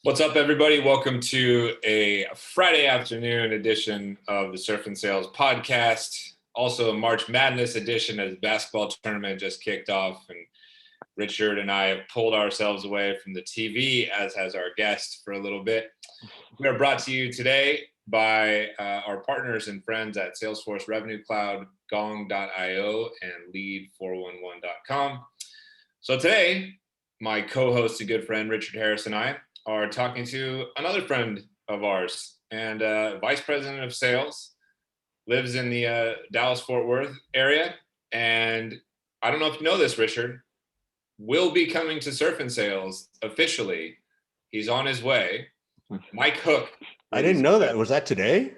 What's up, everybody? Welcome to a Friday afternoon edition of the Surf and Sales podcast. Also a March Madness edition as basketball tournament just kicked off, and Richard and I have pulled ourselves away from the TV, as has our guest, for a little bit. We are brought to you today by our partners and friends at Salesforce Revenue Cloud, Gong.io, and Lead411.com. So today, my co-host and good friend Richard Harris and I are talking to another friend of ours and vice president of sales, lives in the Dallas-Fort Worth area. And I don't know if you know this, Richard, will be coming to Surf and Sales officially. He's on his way. Mike Hook. I didn't know that. Was that today?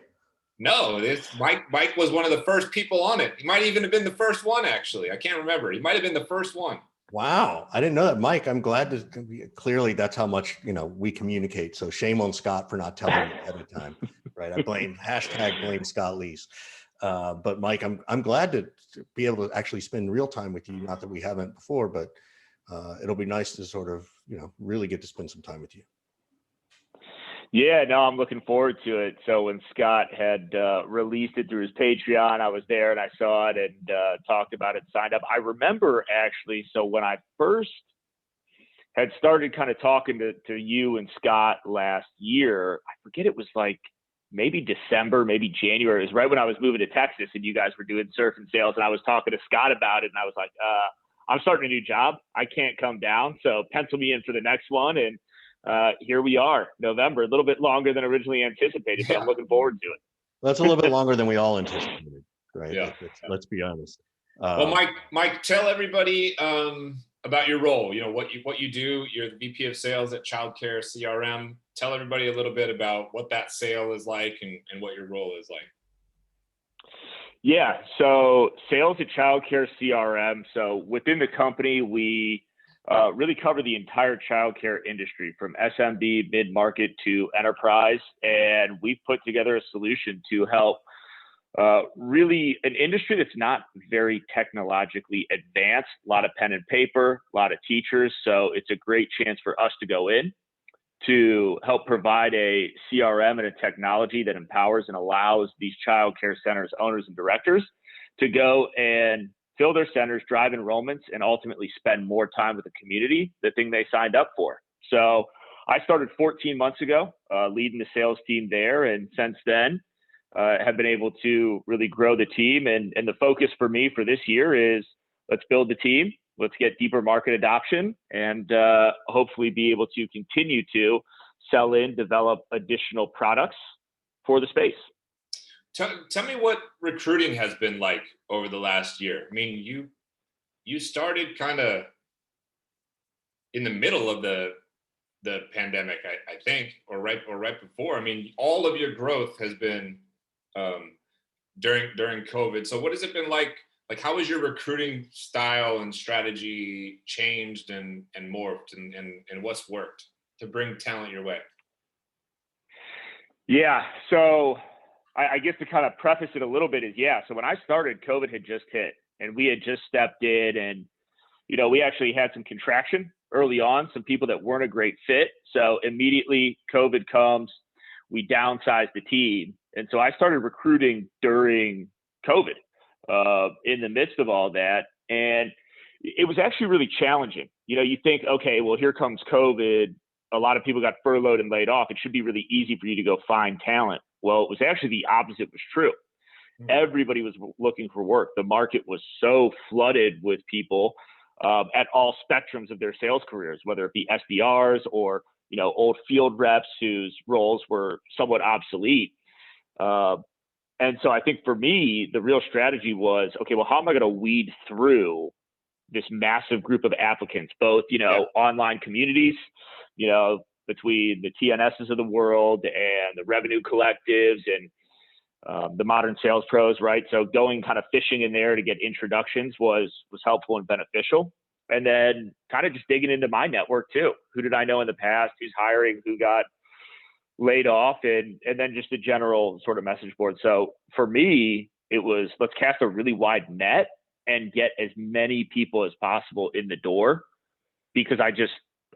No, Mike was one of the first people on it. He might even have been the first one, actually. I can't remember. He might have been the first one. Wow. I didn't know that. Mike, I'm glad to clearly that's how much, we communicate. So shame on Scott for not telling me ahead of time, right? I blame Scott Lees. But Mike, I'm glad to be able to actually spend real time with you. Not that we haven't before, but it'll be nice to sort of, really get to spend some time with you. Yeah, no, I'm looking forward to it. So when Scott had released it through his Patreon, I was there and I saw it and talked about it, signed up. I remember actually, so when I first had started kind of talking to you and Scott last year, I forget, it was like maybe December, maybe January. It was right when I was moving to Texas and you guys were doing Surf and Sales, and I was talking to Scott about it, and I was like, I'm starting a new job. I can't come down, so pencil me in for the next one. And here we are, November, a little bit longer than originally anticipated, but I'm looking forward to it. That's a little bit longer than we all anticipated, right? Yeah. Let's be honest. Well, Mike, tell everybody about your role. What you do. You're the VP of Sales at ChildcareCRM. Tell everybody a little bit about what that sale is like and what your role is like. Yeah, so sales at ChildcareCRM. So within the company, we really cover the entire childcare industry from SMB, mid-market to enterprise. And we've put together a solution to help really an industry that's not very technologically advanced, a lot of pen and paper, a lot of teachers. So it's a great chance for us to go in to help provide a CRM and a technology that empowers and allows these childcare centers, owners and directors to go and fill their centers, drive enrollments, and ultimately spend more time with the community, the thing they signed up for. So I started 14 months ago, leading the sales team there. And since then, have been able to really grow the team. And the focus for me for this year is let's build the team, let's get deeper market adoption, and hopefully be able to continue to sell in, develop additional products for the space. Tell me what recruiting has been like over the last year. I mean, you started kind of in the middle of the pandemic, I think, or right before. I mean, all of your growth has been during COVID. So what has it been like? Like, how has your recruiting style and strategy changed and morphed, and what's worked to bring talent your way? Yeah, so I guess to kind of preface it a little bit is, so when I started, COVID had just hit and we had just stepped in, and, we actually had some contraction early on, some people that weren't a great fit. So immediately COVID comes, we downsized the team. And so I started recruiting during COVID, in the midst of all that. And it was actually really challenging. You think, okay, well, here comes COVID. A lot of people got furloughed and laid off. It should be really easy for you to go find talent. Well, it was actually the opposite was true. Everybody was looking for work. The market was so flooded with people at all spectrums of their sales careers, whether it be SDRs or, old field reps whose roles were somewhat obsolete. And so I think for me, the real strategy was, okay, well, how am I going to weed through this massive group of applicants, both, online communities, between the TNSs of the world and the revenue collectives and the modern sales pros, right? So going kind of fishing in there to get introductions was helpful and beneficial. And then kind of just digging into my network too. Who did I know in the past? Who's hiring? Who got laid off? And then just a general sort of message board. So for me, it was, let's cast a really wide net and get as many people as possible in the door, because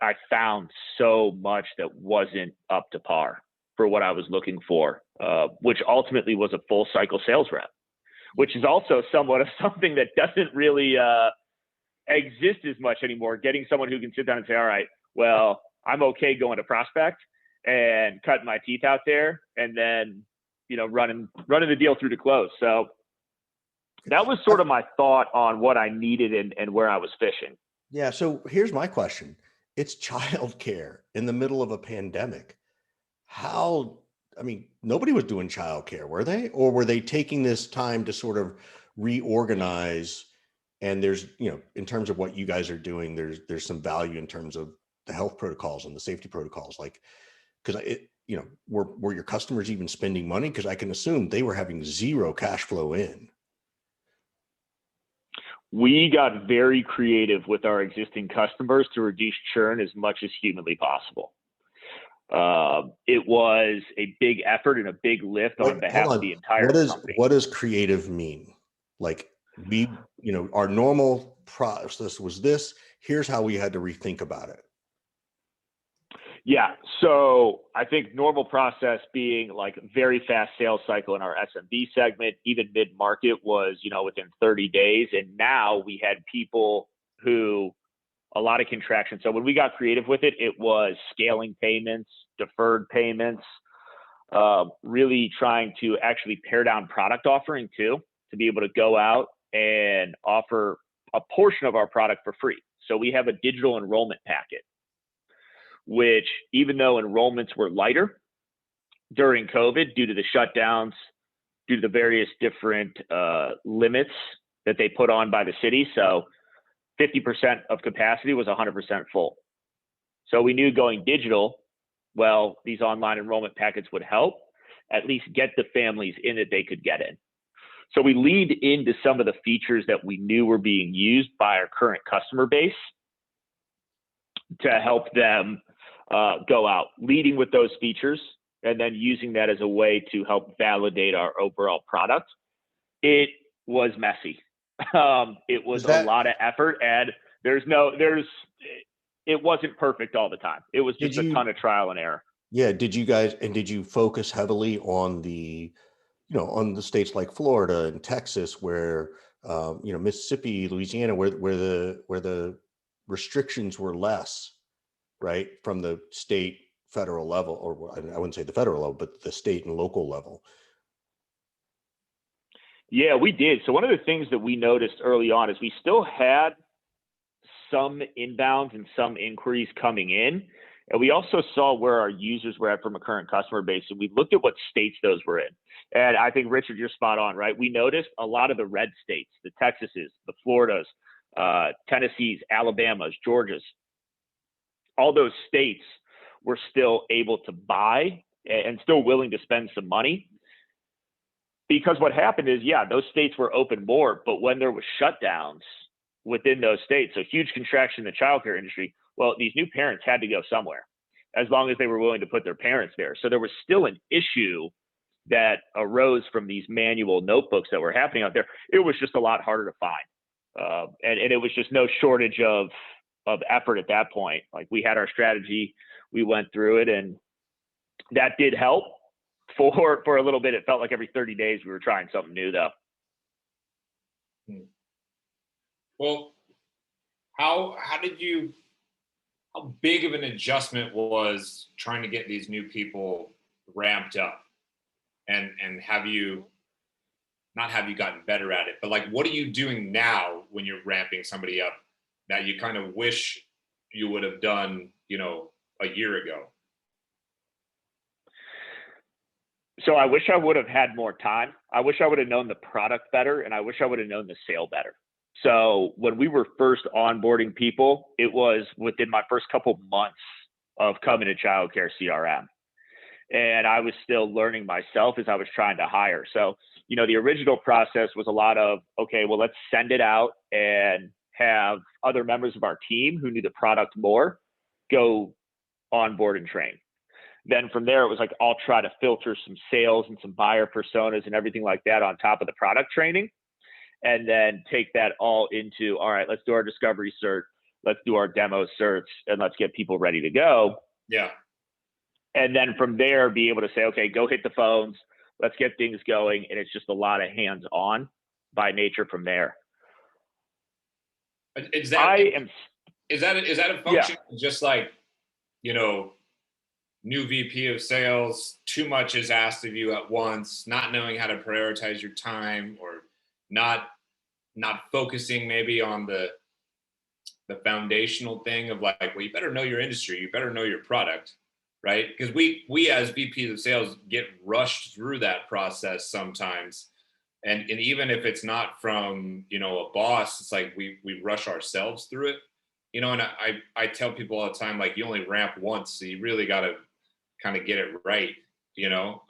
I found so much that wasn't up to par for what I was looking for, which ultimately was a full cycle sales rep, which is also somewhat of something that doesn't really exist as much anymore. Getting someone who can sit down and say, all right, well, I'm okay going to prospect and cutting my teeth out there and then, running the deal through to close. So that was sort of my thought on what I needed and where I was fishing. Yeah. So here's my question. It's childcare in the middle of a pandemic. Nobody was doing childcare, were they? Or were they taking this time to sort of reorganize? And there's, in terms of what you guys are doing, there's some value in terms of the health protocols and the safety protocols. Like, because were your customers even spending money? Because I can assume they were having zero cash flow in. We got very creative with our existing customers to reduce churn as much as humanly possible. It was a big effort and a big lift on behalf of the entire company. What does creative mean? Like our normal process was this. Here's how we had to rethink about it. Yeah. So I think normal process being like very fast sales cycle in our SMB segment, even mid-market was, within 30 days. And now we had people who a lot of contraction. So when we got creative with it, it was scaling payments, deferred payments, really trying to actually pare down product offering too, to be able to go out and offer a portion of our product for free. So we have a digital enrollment packet, which even though enrollments were lighter during COVID due to the shutdowns, due to the various different limits that they put on by the city. So 50% of capacity was 100% full. So we knew going digital, well, these online enrollment packets would help at least get the families in that they could get in. So we leaned into some of the features that we knew were being used by our current customer base to help them go out, leading with those features, and then using that as a way to help validate our overall product. It was messy. It was a lot of effort, and it wasn't perfect all the time. It was just a ton of trial and error. Yeah. Did you focus heavily on on the states like Florida and Texas, where, Mississippi, Louisiana, where the restrictions were less, right, from the state, federal level, or I wouldn't say the federal level, but the state and local level? Yeah, we did. So one of the things that we noticed early on is we still had some inbounds and some inquiries coming in. And we also saw where our users were at from a current customer base. And we looked at what states those were in. And I think, Richard, you're spot on, right? We noticed a lot of the red states, the Texases, the Floridas, Tennessees, Alabamas, Georgias, all those states were still able to buy and still willing to spend some money. Because what happened is, yeah, those states were open more, but when there was shutdowns within those states, so huge contraction in the childcare industry, well, these new parents had to go somewhere as long as they were willing to put their parents there. So there was still an issue that arose from these manual notebooks that were happening out there. It was just a lot harder to find. And it was just no shortage of effort at that point. Like, we had our strategy, we went through it, and that did help. For a little bit. It felt like every 30 days we were trying something new, though. Well, how big of an adjustment was trying to get these new people ramped up, and have you gotten better at it, but like, what are you doing now when you're ramping somebody up that you kind of wish you would have done, a year ago? So I wish I would have had more time. I wish I would have known the product better, and I wish I would have known the sale better. So when we were first onboarding people, it was within my first couple months of coming to ChildcareCRM. And I was still learning myself as I was trying to hire. So, the original process was a lot of, okay, well, let's send it out and have other members of our team who knew the product more go onboard and train. Then from there, it was like, I'll try to filter some sales and some buyer personas and everything like that on top of the product training. And then take that all into, all right, let's do our discovery search. let's do our demo certs and let's get people ready to go. Yeah. And then from there, be able to say, okay, go hit the phones, let's get things going. And it's just a lot of hands-on by nature from there. Is that a function of just like, you know, new VP of sales, too much is asked of you at once, not knowing how to prioritize your time, or not focusing maybe on the foundational thing of like, well, you better know your industry, you better know your product, right? Because we as VPs of sales get rushed through that process sometimes. And even if it's not from, you know, a boss, it's like we rush ourselves through it, you know. And I tell people all the time, like, you only ramp once, so you really got to kind of get it right, you know.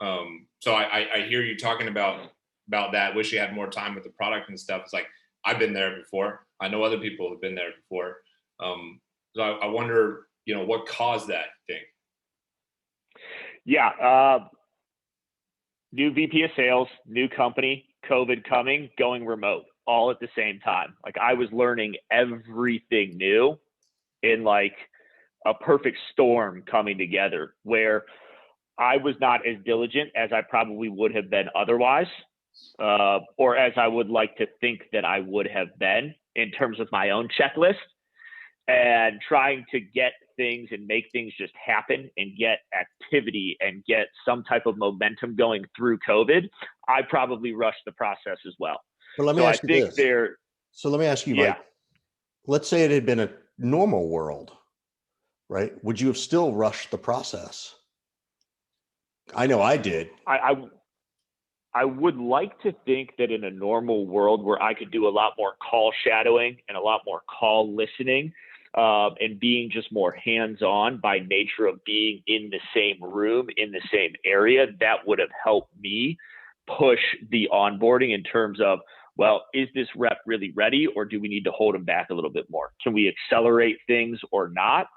So I hear you talking about that. Wish you had more time with the product and stuff. It's like, I've been there before. I know other people have been there before. So I wonder, you know, what caused that thing. Yeah. New VP of sales, new company, COVID coming, going remote, all at the same time. Like, I was learning everything new in like a perfect storm coming together, where I was not as diligent as I probably would have been otherwise, or as I would like to think that I would have been in terms of my own checklist, and trying to get things and make things just happen and get activity and get some type of momentum going through COVID. I probably rushed the process as well. But let me ask you this. So let me ask you, yeah. Mike, let's say it had been a normal world, right? Would you have still rushed the process? I know I did. I would like to think that in a normal world where I could do a lot more call shadowing and a lot more call listening, and being just more hands-on by nature of being in the same room, in the same area, that would have helped me push the onboarding in terms of, well, is this rep really ready, or do we need to hold them back a little bit more? Can we accelerate things or not?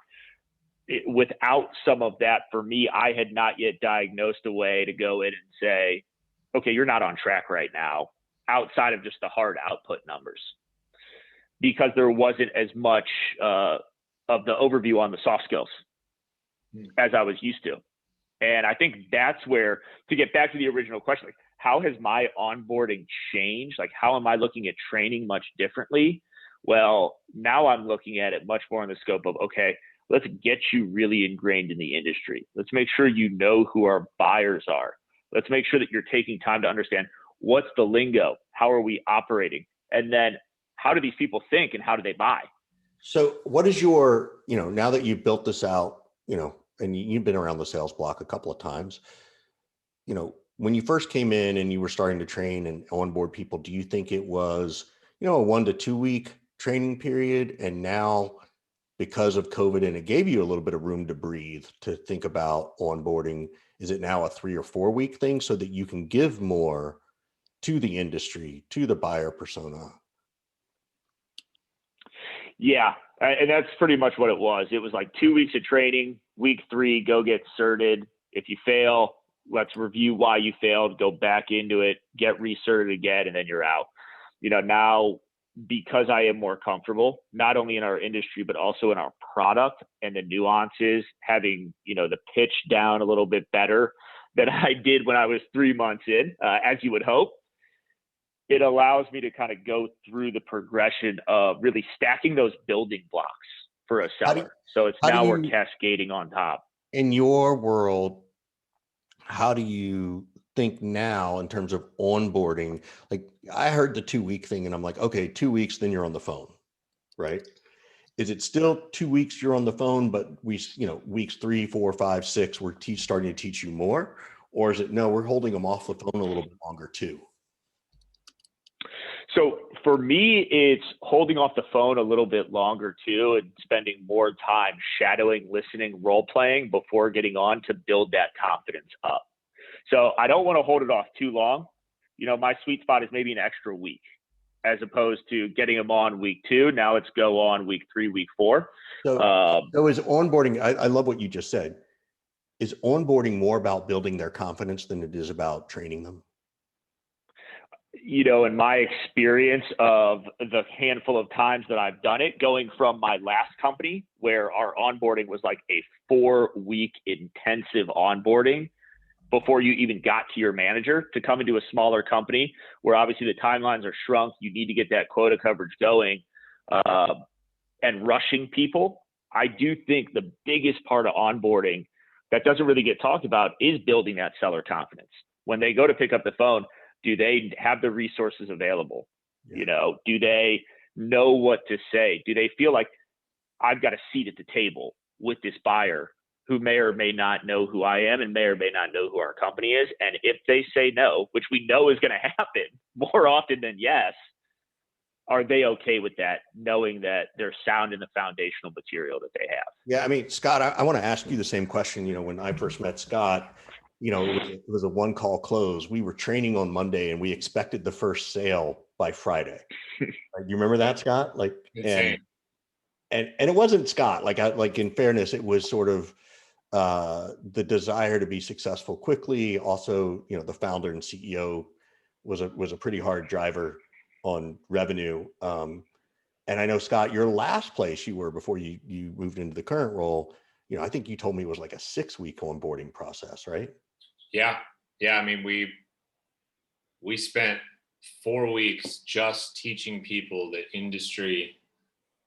Without some of that, for me, I had not yet diagnosed a way to go in and say, okay, you're not on track right now, outside of just the hard output numbers, because there wasn't as much of the overview on the soft skills as I was used to. And I think that's where, to get back to the original question, like, how has my onboarding changed? Like, how am I looking at training much differently? Well, now I'm looking at it much more in the scope of, okay, let's get you really ingrained in the industry. Let's make sure you know who our buyers are. Let's make sure that you're taking time to understand what's the lingo, how are we operating, and then how do these people think and how do they buy? So what is your, you know, now that you've built this out, you know, and you've been around the sales block a couple of times, you know, when you first came in and you were starting to train and onboard people, do you think it was, you know, a 1 to 2 week training period? And now, because of COVID, and it gave you a little bit of room to breathe, to think about onboarding, is it now a 3 or 4 week thing so that you can give more to the industry, to the buyer persona? Yeah, and that's pretty much what it was. It was like 2 weeks of training, week 3, go get certed. If you fail, let's review why you failed, go back into it, get recerted again, and then you're out. You know, now, because I am more comfortable, not only in our industry, but also in our product and the nuances, having, you know, the pitch down a little bit better than I did when I was 3 months in, as you would hope, it allows me to kind of go through the progression of really stacking those building blocks for a seller. So it's now we're cascading on top. In your world, how do you think now in terms of onboarding? Like, I heard the 2 week thing and I'm like, okay, 2 weeks, then you're on the phone, right? Is it still 2 weeks you're on the phone, but you know, weeks 3, 4, 5, 6, we're starting to teach you more? Or is it, no, we're holding them off the phone a little bit longer too? So for me, it's holding off the phone a little bit longer too, and spending more time shadowing, listening, role playing before getting on to build that confidence up. So I don't want to hold it off too long. You know, my sweet spot is maybe an extra week, as opposed to getting them on week 2. Now it's go on week 3, week 4. So is onboarding, I love what you just said. Is onboarding more about building their confidence than it is about training them? in my experience of the handful of times that I've done it, going from my last company where our onboarding was like a 4-week intensive onboarding before you even got to your manager, to come into a smaller company where obviously the timelines are shrunk, you need to get that quota coverage going, and rushing people. I do think the biggest part of onboarding that doesn't really get talked about is building that seller confidence. When they go to pick up the phone, do they have the resources available? Yeah. Do they know what to say? Do they feel like I've got a seat at the table with this buyer who may or may not know who I am and may or may not know who our company is? And if they say no, which we know is going to happen more often than yes, are they okay with that, knowing that they're sound in the foundational material that they have? Yeah, I mean, Scott, I want to ask you the same question. When I first met Scott, it was a one call close. We were training on Monday and we expected the first sale by Friday. Right? You remember that, Scott? Insane. And it wasn't Scott. Like in fairness, it was sort of the desire to be successful quickly. Also, the founder and CEO was a pretty hard driver on revenue. And I know, Scott, your last place you were before you moved into the current role, I think you told me it was like a 6-week onboarding process, right? Yeah. I mean, we spent 4 weeks just teaching people the industry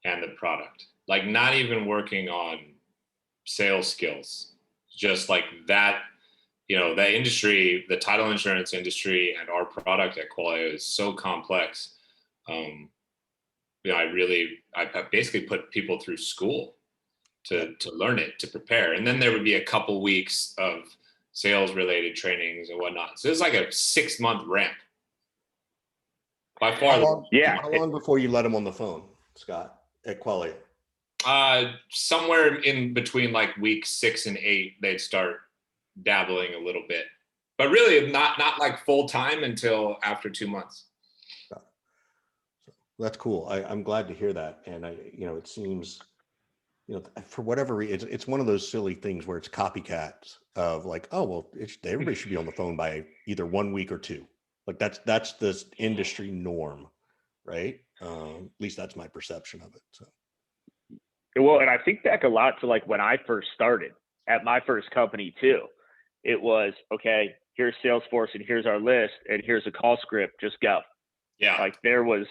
and the product, like not even working on sales skills, just like that. That industry, the title insurance industry, and our product at Qualia is so complex. I basically put people through school to learn it, to prepare. And then there would be a couple weeks of sales related trainings and whatnot. So it's like a 6-month ramp. By far. How long before you let them on the phone, Scott, at Qualia? Somewhere in between like week 6 and 8, they'd start dabbling a little bit, but really not like full time until after 2 months. That's cool. I'm glad to hear that. And it seems, for whatever reason, it's one of those silly things where it's copycats of like, oh, well, everybody should be on the phone by either 1 week or 2. Like that's the industry norm, right? At least that's my perception of it. So. Well, and I think back a lot to like when I first started at my first company too. It was, okay, here's Salesforce and here's our list and here's a call script, just go. Yeah. Like there was,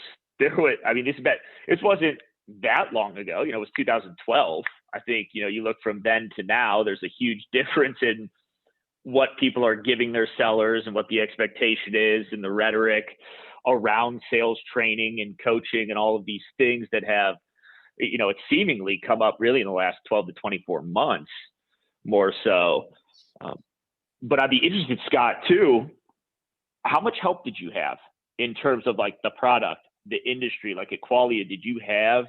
I mean, this wasn't that long ago, it was 2012. I think, you look from then to now, there's a huge difference in what people are giving their sellers and what the expectation is and the rhetoric around sales training and coaching and all of these things that have, it's seemingly come up really in the last 12 to 24 months more so. But I'd be interested, Scott, too, how much help did you have in terms of like the product, the industry, like at Qualia? Did you have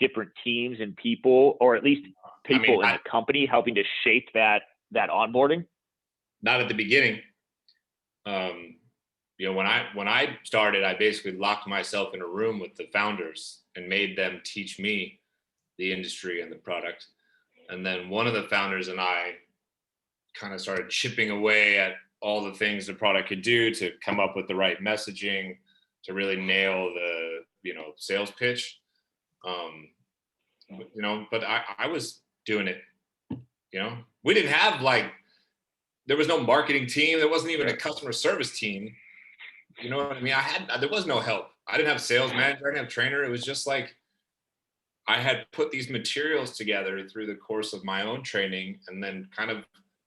different teams and people, or at least people in the company helping to shape that onboarding? Not at the beginning. When I started, I basically locked myself in a room with the founders and made them teach me the industry and the product. And then one of the founders and I kind of started chipping away at all the things the product could do to come up with the right messaging, to really nail the, sales pitch. But I was doing it, we didn't have there was no marketing team. There wasn't even a customer service team. You know what I mean? There was no help. I didn't have sales manager. I didn't have trainer. It was just like, I had put these materials together through the course of my own training and then kind of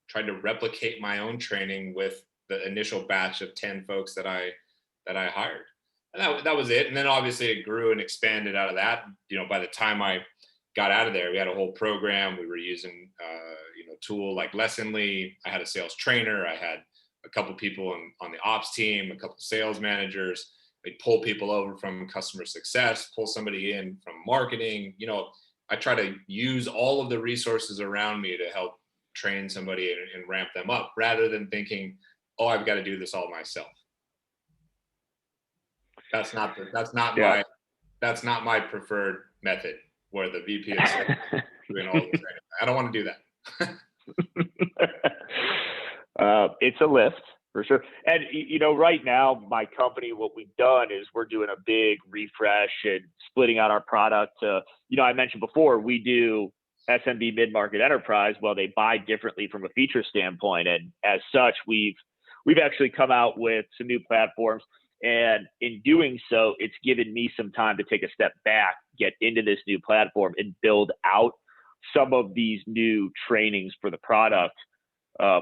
tried to replicate my own training with the initial batch of 10 folks that I hired. And that was it. And then obviously it grew and expanded out of that. By the time I got out of there, we had a whole program. We were using, tool like Lessonly. I had a sales trainer. I had a couple people on the ops team, a couple sales managers. They'd pull people over from customer success, pull somebody in from marketing. I try to use all of the resources around me to help train somebody and ramp them up, rather than thinking, oh, I've got to do this all myself. That's not my preferred method, where the VP of sales doing all the training. I don't want to do that. It's a lift, For sure. And, right now, my company, what we've done is we're doing a big refresh and splitting out our product to, I mentioned before, we do SMB mid-market enterprise. Well, they buy differently from a feature standpoint. And as such, we've actually come out with some new platforms. And in doing so, it's given me some time to take a step back, get into this new platform and build out some of these new trainings for the product.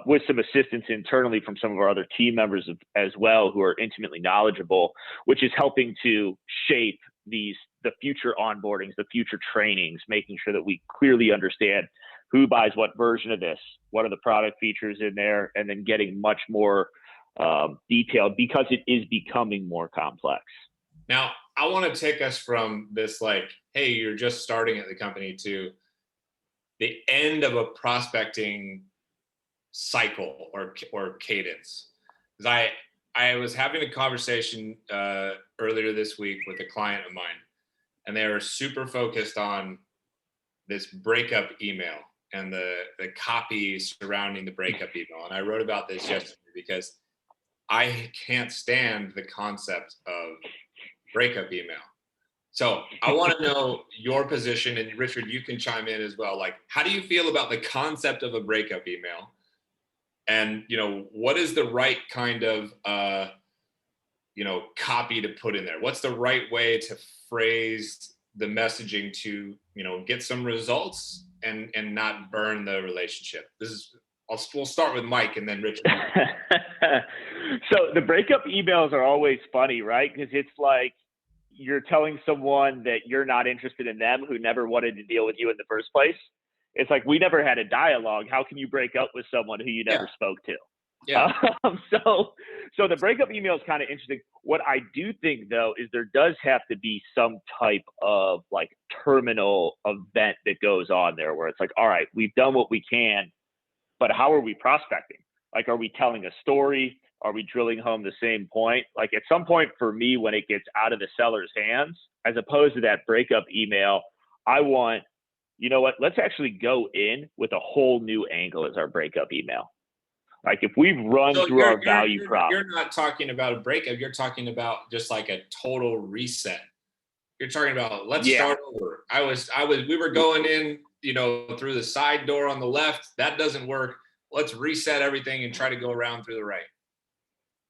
With some assistance internally from some of our other team members as well, who are intimately knowledgeable, which is helping to shape the future onboardings, the future trainings, making sure that we clearly understand who buys what version of this, what are the product features in there, and then getting much more detailed because it is becoming more complex. Now, I want to take us from this, like, hey, you're just starting at the company, to the end of a prospecting cycle or cadence. Because I was having a conversation earlier this week with a client of mine, and they were super focused on this breakup email and the copy surrounding the breakup email. And I wrote about this yesterday because I can't stand the concept of breakup email. So I want to know your position, and Richard, you can chime in as well. Like, how do you feel about the concept of a breakup email? And, what is the right kind of, copy to put in there? What's the right way to phrase the messaging to, get some results and not burn the relationship? We'll start with Mike and then Richard. So the breakup emails are always funny, right? Because it's like you're telling someone that you're not interested in them, who never wanted to deal with you in the first place. It's like, we never had a dialogue. How can you break up with someone who you never spoke to? Yeah. So the breakup email is kind of interesting. What I do think, though, is there does have to be some type of like terminal event that goes on there where it's like, all right, we've done what we can, but how are we prospecting? Like, are we telling a story? Are we drilling home the same point? Like, at some point for me, when it gets out of the seller's hands, as opposed to that breakup email, I want, you know what, let's actually go in with a whole new angle as our breakup email. Like, if we've run through our value prop. You're not talking about a breakup. You're talking about just like a total reset. You're talking about, let's start over. We were going in, through the side door on the left. That doesn't work. Let's reset everything and try to go around through the right.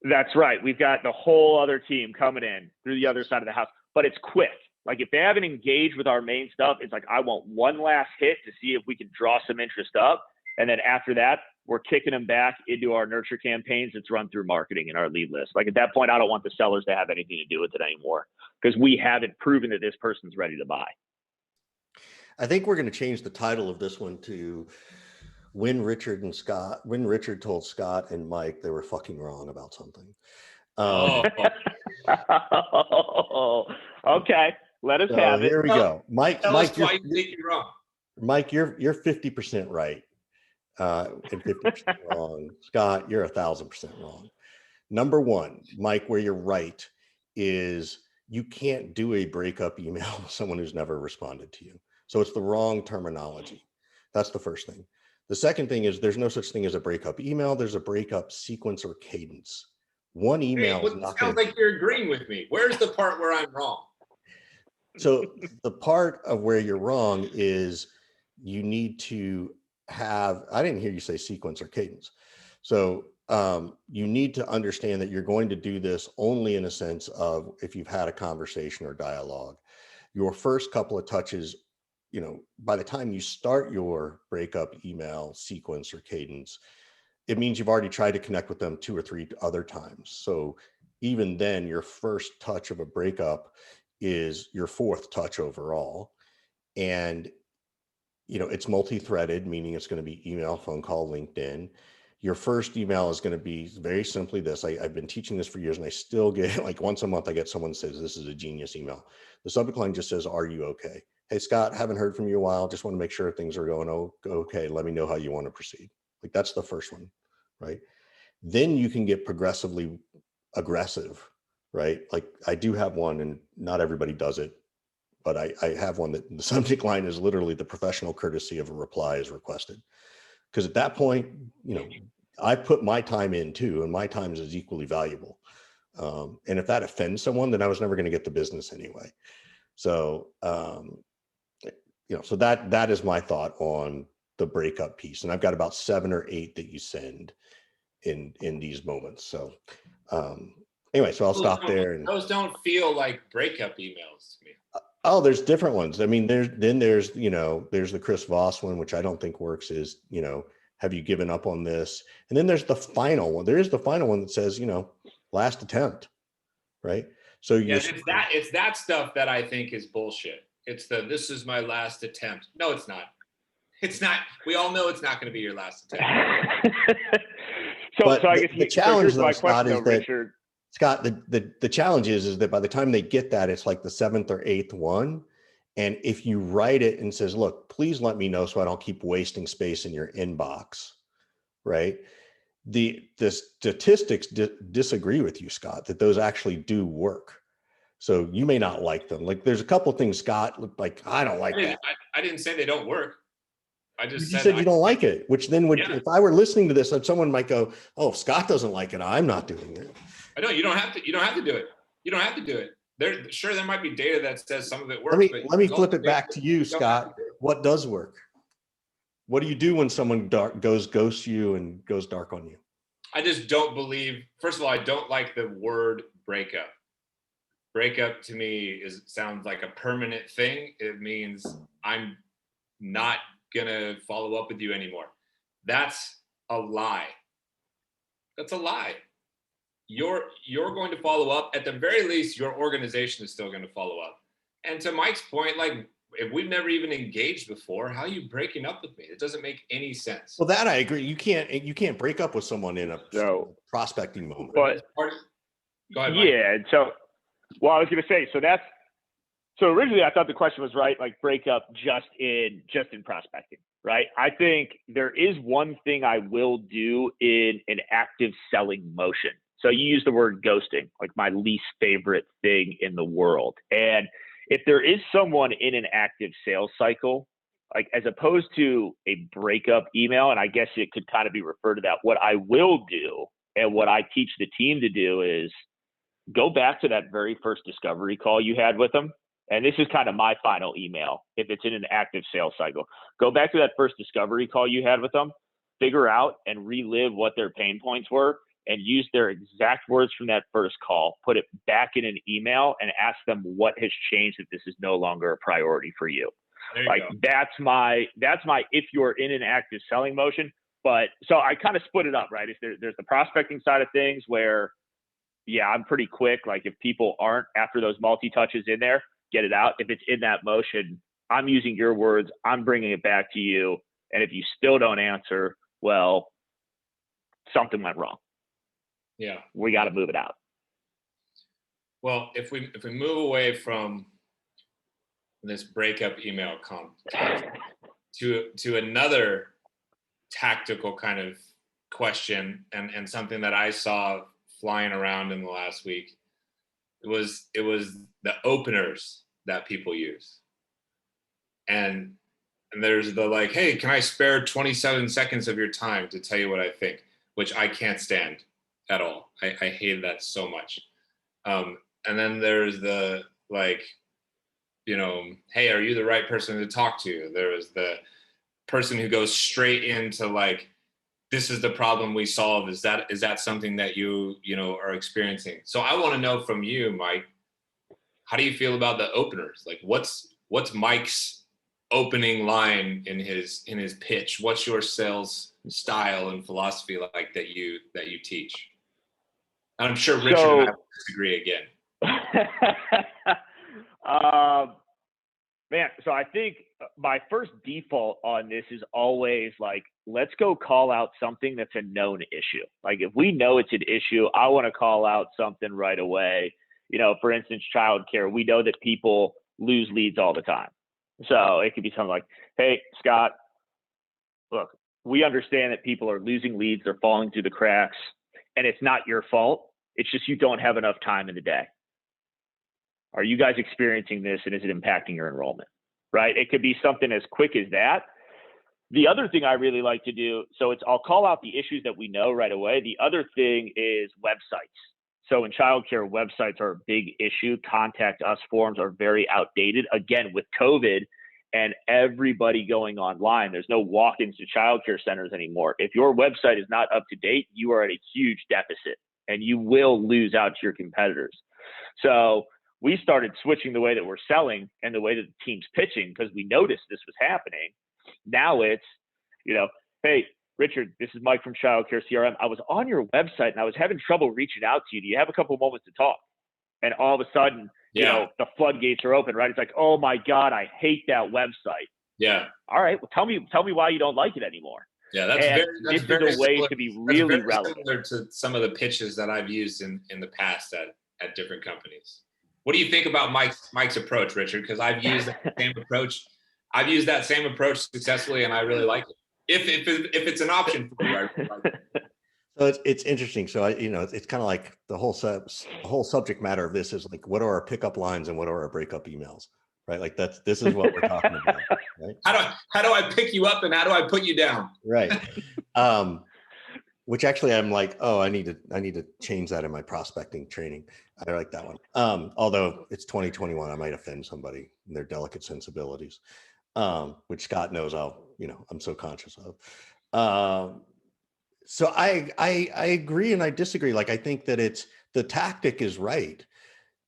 That's right. We've got the whole other team coming in through the other side of the house, but it's quick. Like, if they haven't engaged with our main stuff, it's like, I want one last hit to see if we can draw some interest up. And then after that, we're kicking them back into our nurture campaigns that's run through marketing and our lead list. Like, at that point, I don't want the sellers to have anything to do with it anymore, because we haven't proven that this person's ready to buy. I think we're going to change the title of this one to when Richard told Scott and Mike they were fucking wrong about something. Okay. Let us have it. Here we go. Mike, why you think you're wrong. Mike, you're 50% right and 50% wrong. Scott, you're 1,000% wrong. Number one, Mike, where you're right is you can't do a breakup email with someone who's never responded to you. So it's the wrong terminology. That's the first thing. The second thing is there's no such thing as a breakup email. There's a breakup sequence or cadence. One email is not sounds like you're agreeing with me. Where's the part where I'm wrong? So the part of where you're wrong is you need to have, I didn't hear you say sequence or cadence. So you need to understand that you're going to do this only in a sense of if you've had a conversation or dialogue. Your first couple of touches, by the time you start your breakup email sequence or cadence, it means you've already tried to connect with them 2 or 3 other times. So even then, your first touch of a breakup is your 4th touch overall. And, it's multi-threaded, meaning it's going to be email, phone call, LinkedIn. Your first email is going to be very simply this. I've been teaching this for years, and I still get, like, once a month, I get someone says, this is a genius email. The subject line just says, are you okay? Hey, Scott, haven't heard from you in a while. Just want to make sure things are going okay. Let me know how you want to proceed. Like, that's the first one, right? Then you can get progressively aggressive, right? Like, I do have one, and not everybody does it, but I have one that the subject line is literally the professional courtesy of a reply is requested. Because at that point, I put my time in too, and my time is equally valuable. And if that offends someone, then I was never going to get the business anyway. So, so that is my thought on the breakup piece. And I've got about 7 or 8 that you send in these moments. So, anyway, so I'll stop there. And those don't feel like breakup emails to me. Oh, there's different ones. I mean, there's the Chris Voss one, which I don't think works, is, have you given up on this? And then there's the final one. There is the final one that says, last attempt, right? So it's that stuff that I think is bullshit. It's this is my last attempt. No, it's not. It's not. We all know it's not going to be your last attempt. So I guess the challenge, though, Scott, is that Richard. Scott, the challenge is that by the time they get that, it's like the 7th or 8th one. And if you write it and says, look, please let me know so I don't keep wasting space in your inbox, right? The statistics disagree with you, Scott, that those actually do work. So you may not like them. Like, there's a couple of things, Scott, like, I don't like that. I didn't say they don't work. I just said you don't like it, which then would, if I were listening to this, someone might go, oh, Scott doesn't like it, I'm not doing it. I know you don't have to do it. You don't have to do it. There might be data that says some of it works. Let me flip it back to you, Scott. What does work? What do you do when someone ghosts you and goes dark on you? I just don't believe. First of all, I don't like the word breakup. Breakup to me sounds like a permanent thing. It means I'm not gonna follow up with you anymore. That's a lie. That's a lie. You're going to follow up. At the very least, your organization is still going to follow up. And to Mike's point, like, if we've never even engaged before, how are you breaking up with me? It doesn't make any sense. Well, that I agree. You can't break up with someone in a prospecting moment. But go ahead, Mike. Yeah. And so, I was going to say, so originally I thought the question was right, like break up just in prospecting, right? I think there is one thing I will do in an active selling motion. So you use the word ghosting, like my least favorite thing in the world. And if there is someone in an active sales cycle, like as opposed to a breakup email, and I guess it could kind of be referred to that, what I will do and what I teach the team to do is go back to that very first discovery call you had with them. And this is kind of my final email. If it's in an active sales cycle, go back to that first discovery call you had with them, figure out and relive what their pain points were, and use their exact words from that first call, put it back in an email and ask them what has changed that this is no longer a priority for you. Like that's my, if you're in an active selling motion. But so I kind of split it up, right? There's the prospecting side of things where, yeah, I'm pretty quick. Like if people aren't after those multi-touches in there, get it out. If it's in that motion, I'm using your words, I'm bringing it back to you. And if you still don't answer, well, something went wrong. Yeah, we got to move it out. Well, if we move away from this breakup email to another tactical kind of question and something that I saw flying around in the last week, it was the openers that people use, and there's the like, hey, can I spare 27 seconds of your time to tell you what I think, which I can't stand at all. I hate that so much. And then there's the like, hey, are you the right person to talk to? There is the person who goes straight into like, this is the problem we solve. Is that something that you are experiencing? So I want to know from you, Mike, how do you feel about the openers? Like what's Mike's opening line in his pitch? What's your sales style and philosophy like that you teach? And I'm sure Richard and I will disagree again. Man, so I think my first default on this is always like, let's go call out something that's a known issue. Like if we know it's an issue, I want to call out something right away. For instance, childcare, we know that people lose leads all the time. So it could be something like, hey, Scott, look, we understand that people are losing leads, they're falling through the cracks, and it's not your fault. It's just you don't have enough time in the day. Are you guys experiencing this, and is it impacting your enrollment? Right? It could be something as quick as that. The other thing I really like to do, so I'll call out the issues that we know right away. The other thing is websites. So in childcare, websites are a big issue. Contact us forms are very outdated. Again, with COVID and everybody going online, there's no walk-ins to childcare centers anymore. If your website is not up to date, you are at a huge deficit and you will lose out to your competitors. So we started switching the way that we're selling and the way that the team's pitching because we noticed this was happening. Now it's, hey, Richard, this is Mike from ChildcareCRM. I was on your website and I was having trouble reaching out to you. Do you have a couple of moments to talk? And all of a sudden, the floodgates are open, right? It's like, oh my God, I hate that website. Yeah. All right. Well, tell me why you don't like it anymore. Yeah, that's very a way to be really relevant. Similar to some of the pitches that I've used in the past at different companies. What do you think about Mike's approach, Richard? Because I've used that same approach. I've used that same approach successfully, and I really like it. If it's an option for you, I really like it. So it's interesting. So it's kind of like the whole subject matter of this is like, what are our pickup lines and what are our breakup emails, right? Like this is what we're talking about, right? How do I pick you up and how do I put you down? Right. Which actually I'm like, oh, I need to change that in my prospecting training. I like that one. Although it's 2021, I might offend somebody in their delicate sensibilities, which Scott knows I'm so conscious of. So I agree and I disagree. Like, I think that the tactic is right.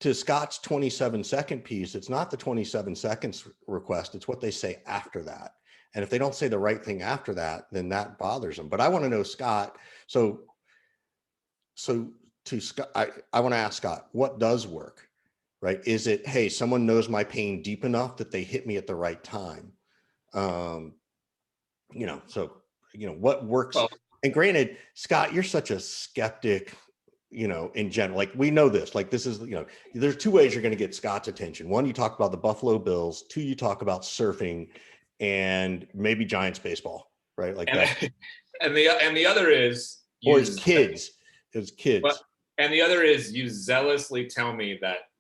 To Scott's 27-second piece, it's not the 27 seconds request, it's what they say after that. And if they don't say the right thing after that, then that bothers them. But I want to know, Scott, so to Scott, I want to ask Scott, what does work, right? Is it, hey, someone knows my pain deep enough that they hit me at the right time? What works? Well, and granted, Scott, you're such a skeptic, in general, like we know this, like this is, there's two ways you're going to get Scott's attention. One, you talk about the Buffalo Bills. Two, you talk about surfing and maybe Giants baseball, right? Like that. And the other is, or his kids. But, and the other is you zealously tell me that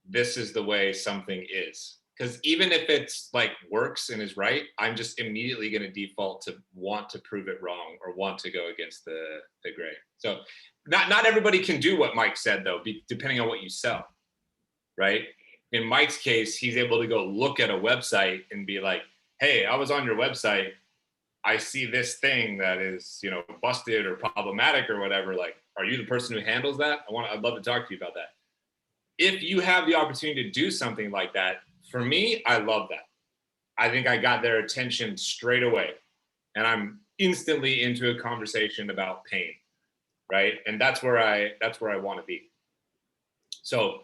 this is the way something is. Because even if it's like works and is right, I'm just immediately going to default to want to prove it wrong or want to go against the gray. So not everybody can do what Mike said, though, depending on what you sell, right? In Mike's case, he's able to go look at a website and be like, hey, I was on your website. I see this thing that is, busted or problematic or whatever. Like, are you the person who handles that? I'd love to talk to you about that. If you have the opportunity to do something like that, for me, I love that. I think I got their attention straight away, and I'm instantly into a conversation about pain, right? And that's where I want to be. So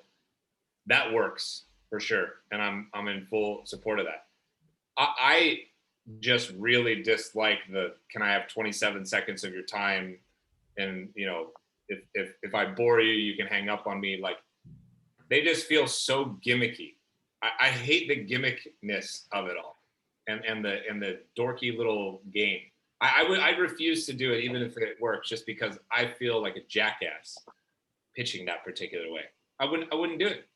that works for sure, and I'm in full support of that. I just really dislike can I have 27 seconds of your time, and if I bore you, you can hang up on me. Like, they just feel so gimmicky. I hate the gimmickness of it all, and the dorky little game. I refuse to do it even if it works, just because I feel like a jackass pitching that particular way. I wouldn't do it.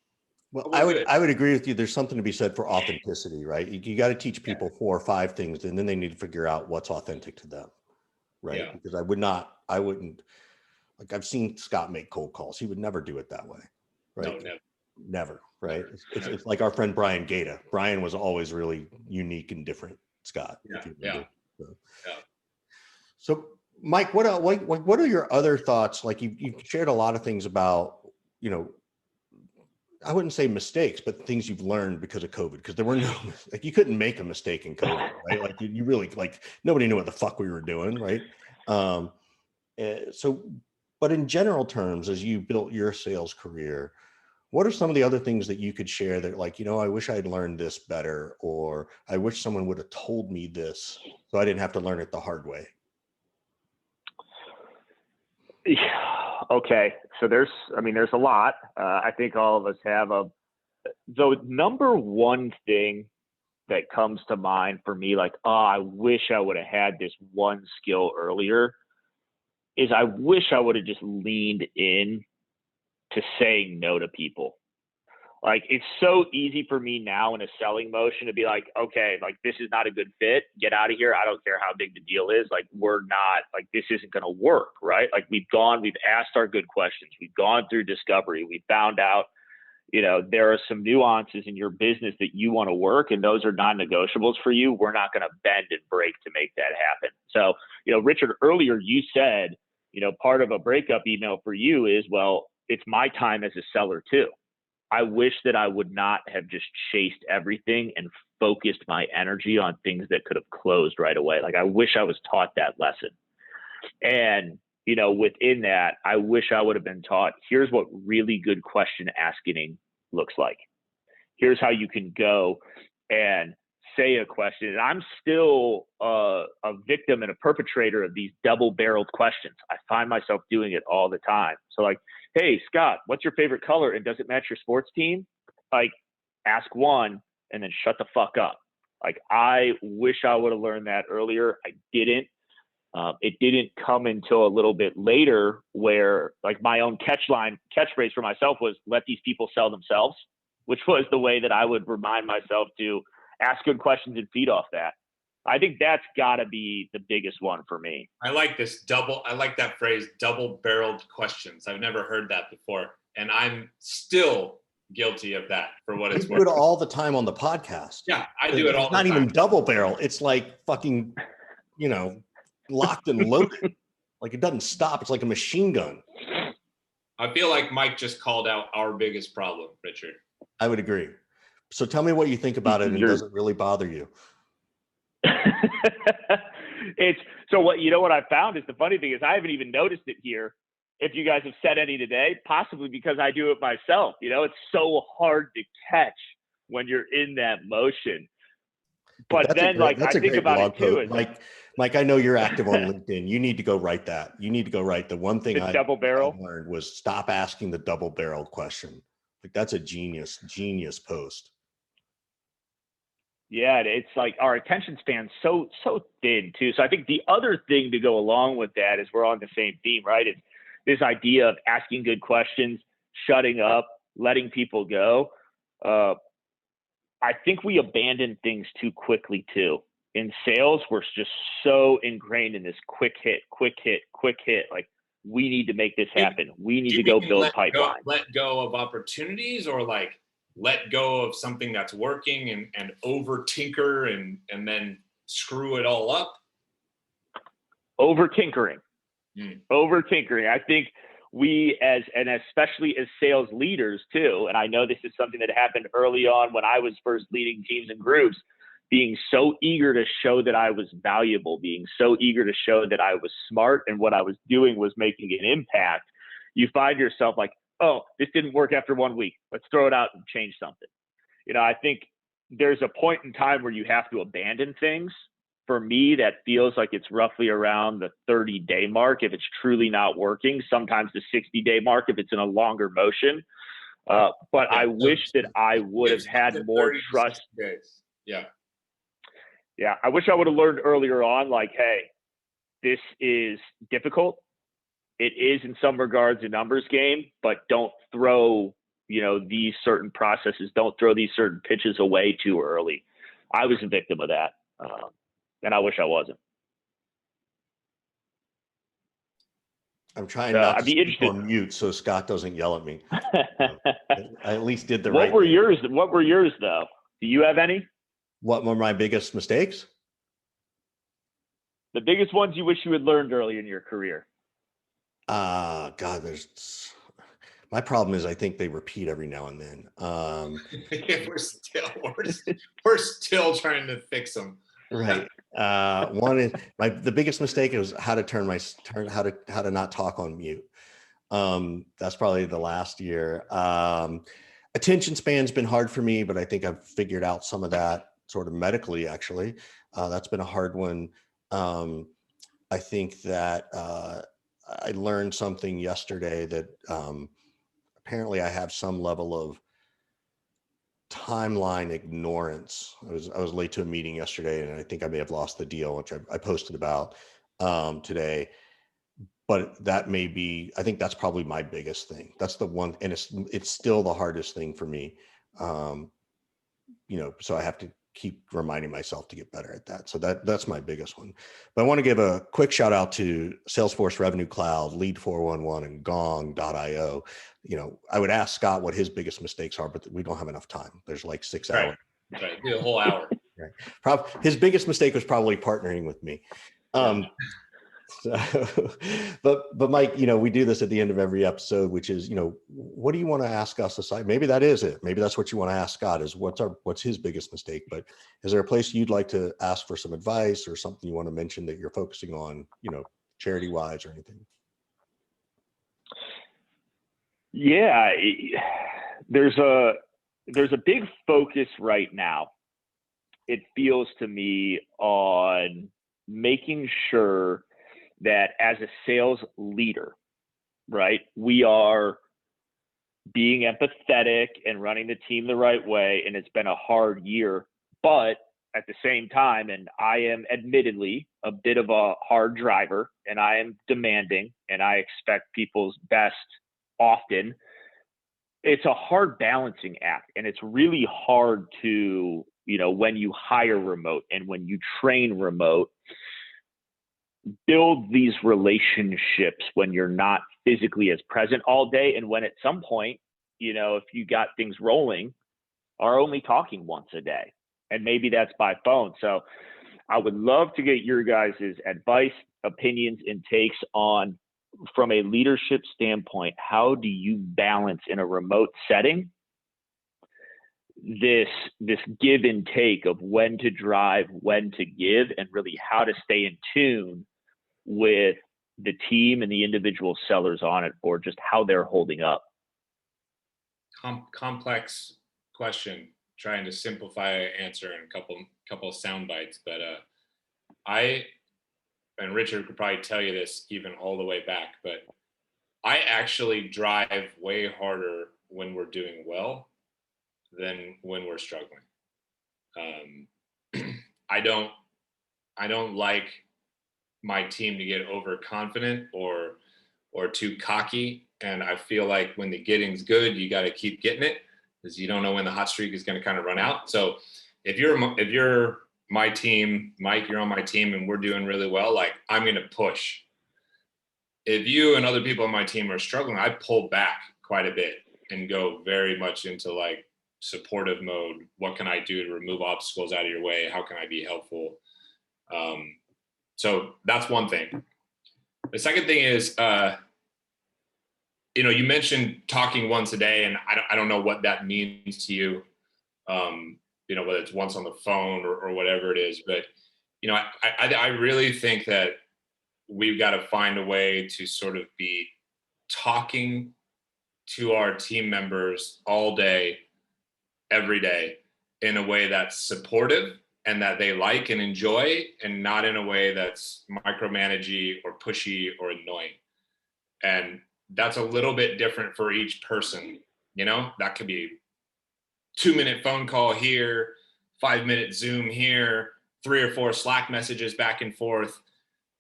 Well, I would agree with you. There's something to be said for authenticity, right? You got to teach people 4 or 5 things, and then they need to figure out what's authentic to them, right? Yeah. Because I wouldn't. Like, I've seen Scott make cold calls. He would never do it that way, right? No, never, right? It's like our friend Brian Gata. Brian was always really unique and different, Scott. Yeah. So Mike, what are your other thoughts? Like, you've shared a lot of things about, I wouldn't say mistakes, but things you've learned because of COVID, because there were no, like, you couldn't make a mistake in COVID, right? Like, you really, like, nobody knew what the fuck we were doing, right? But in general terms, as you built your sales career, what are some of the other things that you could share that, like, I wish I had learned this better, or I wish someone would have told me this so I didn't have to learn it the hard way? Okay. So there's a lot. I think all of us have the number one thing that comes to mind for me, like, I wish I would have had this one skill earlier, is I wish I would have just leaned in to saying no to people. Like, it's so easy for me now in a selling motion to be like, okay, like, this is not a good fit. Get out of here. I don't care how big the deal is. Like, we're not, like, this isn't going to work, right? Like, we've asked our good questions. We've gone through discovery. We found out, there are some nuances in your business that you want to work, and those are non-negotiables for you. We're not going to bend and break to make that happen. So, Richard, earlier you said, part of a breakup email for you is, well, it's my time as a seller too. I wish that I would not have just chased everything and focused my energy on things that could have closed right away. Like, I wish I was taught that lesson. And, within that, I wish I would have been taught, here's what really good question asking looks like. Here's how you can go and say a question. And I'm still a victim and a perpetrator of these double-barreled questions. I find myself doing it all the time. So, like, hey, Scott, what's your favorite color and does it match your sports team? Like, ask one and then shut the fuck up. Like, I wish I would have learned that earlier. I didn't. It didn't come until a little bit later where, like, my own catchphrase for myself was, let these people sell themselves, which was the way that I would remind myself to ask good questions and feed off that. I think that's got to be the biggest one for me. I like that phrase, double-barreled questions. I've never heard that before. And I'm still guilty of that, for what it's worth. You do it all the time on the podcast. Yeah, I do it all the time. It's not even double-barrel. It's like fucking, locked and loaded. Like, it doesn't stop. It's like a machine gun. I feel like Mike just called out our biggest problem, Richard. I would agree. So tell me what you think about it, and does it really bother you? What I found is, the funny thing is, I haven't even noticed it here. If you guys have said any today, possibly because I do it myself. It's so hard to catch when you're in that motion. But then, I think about it too. Mike, I know you're active on LinkedIn. You need to go write that. You need to go write the one thing I learned was stop asking the double barrel question. Like, that's a genius post. Yeah, it's like our attention span's so thin too. So I think the other thing to go along with that is we're on the same theme, right? It's this idea of asking good questions, shutting up, letting people go. I think we abandon things too quickly too. In sales, we're just so ingrained in this quick hit. Like, we need to make this happen. We need to go build pipeline. Let go of opportunities, or like let go of something that's working and over tinker and then screw it all up? Over tinkering. I think we and especially as sales leaders too, and I know this is something that happened early on when I was first leading teams and groups, being so eager to show that I was valuable, being so eager to show that I was smart and what I was doing was making an impact. You find yourself like, oh, this didn't work after 1 week. Let's throw it out and change something. I think there's a point in time where you have to abandon things. For me, that feels like it's roughly around the 30-day mark if it's truly not working, sometimes the 60-day mark if it's in a longer motion. But I wish that I would have had more trust. Yeah, I wish I would have learned earlier on, like, hey, this is difficult. It is in some regards a numbers game, but don't throw, these certain processes, don't throw these certain pitches away too early. I was a victim of that. And I wish I wasn't. I'm trying not to speak on mute so Scott doesn't yell at me. I at least did the right thing. What were yours though? Do you have any? What were my biggest mistakes? The biggest ones you wish you had learned early in your career. God, my problem is I think they repeat every now and then. We're still trying to fix them. Right. One is the biggest mistake was how to not talk on mute. That's probably the last year. Attention span's been hard for me, but I think I've figured out some of that sort of medically, actually. That's been a hard one. I think that I learned something yesterday that apparently I have some level of timeline ignorance. I was late to a meeting yesterday, and I think I may have lost the deal, which I posted about today. But that I think that's probably my biggest thing. That's the one, and it's still the hardest thing for me. So I have to keep reminding myself to get better at that. So that's my biggest one. But I want to give a quick shout out to Salesforce Revenue Cloud, Lead 411, and Gong.io. I would ask Scott what his biggest mistakes are, but we don't have enough time. There's like 6 hours. Right. Do a whole hour. Right. His biggest mistake was probably partnering with me. So, but Mike, we do this at the end of every episode, which is, what do you want to ask us aside? Maybe that is it. Maybe that's what you want to ask Scott is what's his biggest mistake. But is there a place you'd like to ask for some advice or something you want to mention that you're focusing on, charity wise or anything? Yeah, there's a big focus right now, it feels to me, on making sure that as a sales leader, right, we are being empathetic and running the team the right way. And it's been a hard year, but at the same time, and I am admittedly a bit of a hard driver, and I am demanding, and I expect people's best often. It's a hard balancing act, and it's really hard to, when you hire remote and when you train remote, build these relationships when you're not physically as present all day. And when at some point, if you got things rolling, are only talking once a day, and maybe that's by phone. So I would love to get your guys' advice, opinions, and takes on, from a leadership standpoint, how do you balance in a remote setting this give and take of when to drive, when to give, and really how to stay in tune with the team and the individual sellers on it, or just how they're holding up? Complex question, trying to simplify an answer in a couple of sound bites. But and Richard could probably tell you this even all the way back, but I actually drive way harder when we're doing well than when we're struggling. I don't like my team to get overconfident or too cocky. And I feel like when the getting's good, you got to keep getting it, because you don't know when the hot streak is going to kind of run out. So if you're my team, Mike, you're on my team and we're doing really well, like, I'm going to push. If you and other people on my team are struggling, I pull back quite a bit and go very much into like supportive mode. What can I do to remove obstacles out of your way? How can I be helpful? So that's one thing. The second thing is, you mentioned talking once a day, and I don't know what that means to you, whether it's once on the phone or whatever it is. But, I really think that we've got to find a way to sort of be talking to our team members all day, every day, in a way that's supportive and that they like and enjoy, and not in a way that's micromanagey or pushy or annoying. And that's a little bit different for each person. That could be 2-minute phone call here, 5-minute Zoom here, 3 or 4 Slack messages back and forth,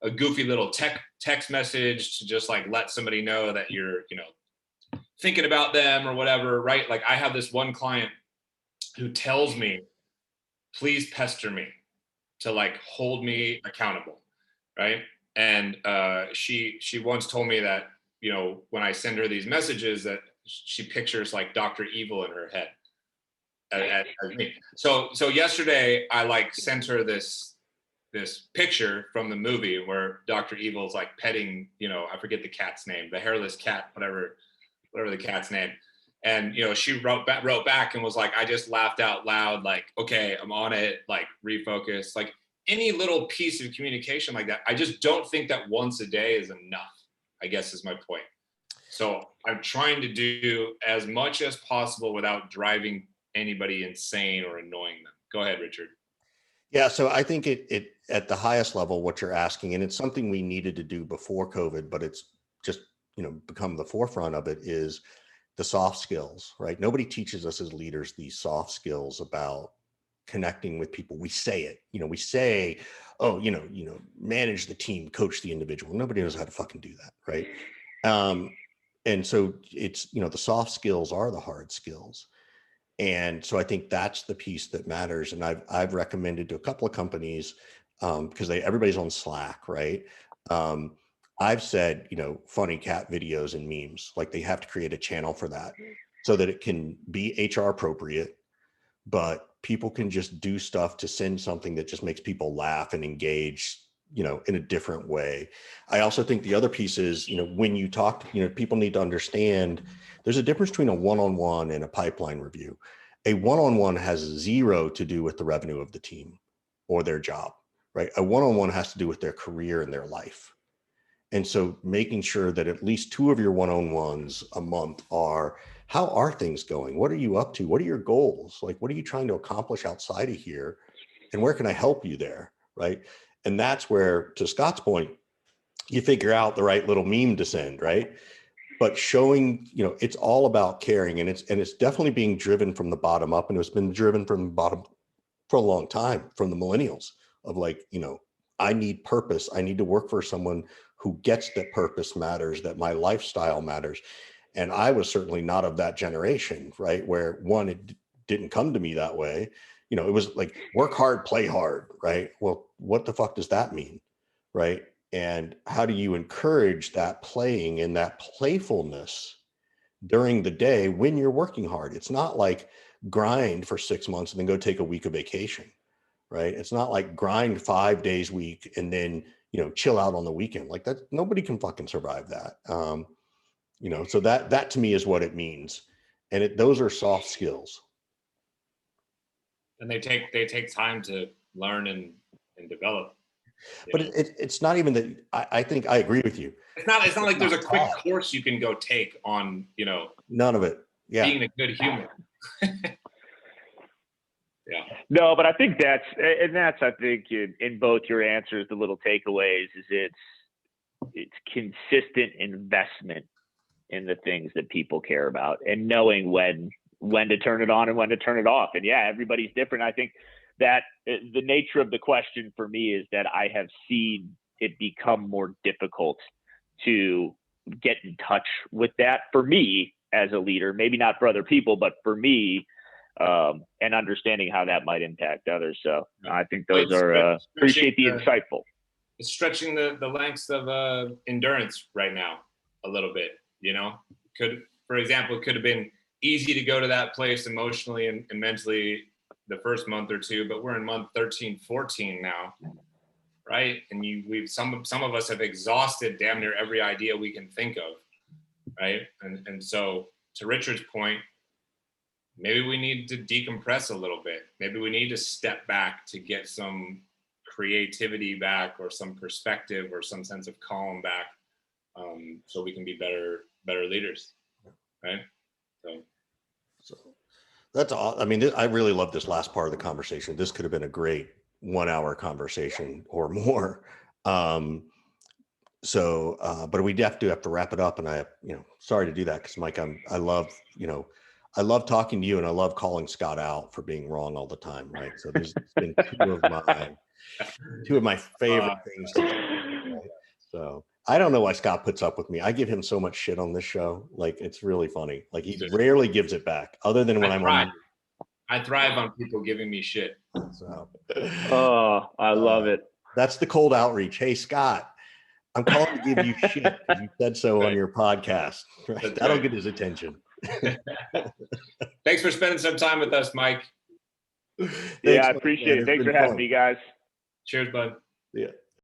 a goofy little text message to just like let somebody know that you're, thinking about them or whatever, right? Like, I have this one client who tells me, please pester me to like hold me accountable, right? And she once told me that, when I send her these messages, that she pictures like Dr. Evil in her head as me. So yesterday I like sent her this picture from the movie where Dr. Evil's like petting, I forget the cat's name, the hairless cat, whatever the cat's name. And, she wrote back and was like, I just laughed out loud, like, okay, I'm on it, like, refocus, like any little piece of communication like that. I just don't think that once a day is enough, I guess is my point. So I'm trying to do as much as possible without driving anybody insane or annoying them. Go ahead, Richard. Yeah, so I think it at the highest level, what you're asking, and it's something we needed to do before COVID, but it's just, become the forefront of it, is the soft skills, right? Nobody teaches us as leaders these soft skills about connecting with people. We say it, we say, oh, manage the team, coach the individual. Nobody knows how to fucking do that, right? And so it's, the soft skills are the hard skills. And so I think that's the piece that matters. And I've recommended to a couple of companies, because everybody's on Slack, right? I've said, funny cat videos and memes, like they have to create a channel for that so that it can be HR appropriate, but people can just do stuff to send something that just makes people laugh and engage, in a different way. I also think the other piece is, when you talk, people need to understand there's a difference between a one-on-one and a pipeline review. A one-on-one has zero to do with the revenue of the team or their job, right? A one-on-one has to do with their career and their life. And so making sure that at least 2 of your one-on-ones a month are, how are things going? What are you up to? What are your goals? Like, what are you trying to accomplish outside of here? And where can I help you there? Right. And that's where, to Scott's point, you figure out the right little meme to send, right? But showing, it's all about caring, and it's definitely being driven from the bottom up, and it's been driven from the bottom for a long time from the millennials of like, I need purpose. I need to work for someone who gets that purpose matters, that my lifestyle matters. And I was certainly not of that generation, right? Where one, it didn't come to me that way. It was like work hard, play hard, right? Well, what the fuck does that mean? Right. And how do you encourage that playing and that playfulness during the day when you're working hard? It's not like grind for 6 months and then go take a week of vacation, right? It's not like grind 5 days a week and then, chill out on the weekend. Like that, nobody can fucking survive that. So that to me is what it means. And those are soft skills. And they take time to learn and develop. But it's not even that. I think I agree with you. It's not like there's a quick course you can go take on, none of it. Yeah. Being a good human. Yeah. No, but I think that's I think in both your answers, the little takeaways is it's consistent investment in the things that people care about and knowing when to turn it on and when to turn it off. And yeah, everybody's different. I think that the nature of the question for me is that I have seen it become more difficult to get in touch with that for me as a leader, maybe not for other people, but for me, and understanding how that might impact others. So I think those are, appreciate the insightful. It's stretching the lengths of endurance right now a little bit, for example, it could have been easy to go to that place emotionally and mentally the first month or two, but we're in month 13, 14 now, right? And some of us have exhausted damn near every idea we can think of, right? And so to Richard's point, maybe we need to decompress a little bit. Maybe we need to step back to get some creativity back or some perspective or some sense of calm back, so we can be better leaders, right? So that's all. I mean, I really love this last part of the conversation. This could have been a great 1 hour conversation or more. But we have to wrap it up. And I, sorry to do that because Mike, I love talking to you, and I love calling Scott out for being wrong all the time. Right. So there's been two of my favorite things to do, right? So I don't know why Scott puts up with me. I give him so much shit on this show. Like, it's really funny. Like, he rarely gives it back other than when I'm on. I thrive on people giving me shit. So, I love it. That's the cold outreach. Hey, Scott, I'm calling to give you shit because you said so on your podcast. Right? That'll get his attention. Thanks for spending some time with us, Mike. Yeah, I appreciate it. Thanks for having me, guys. Cheers, bud. Yeah.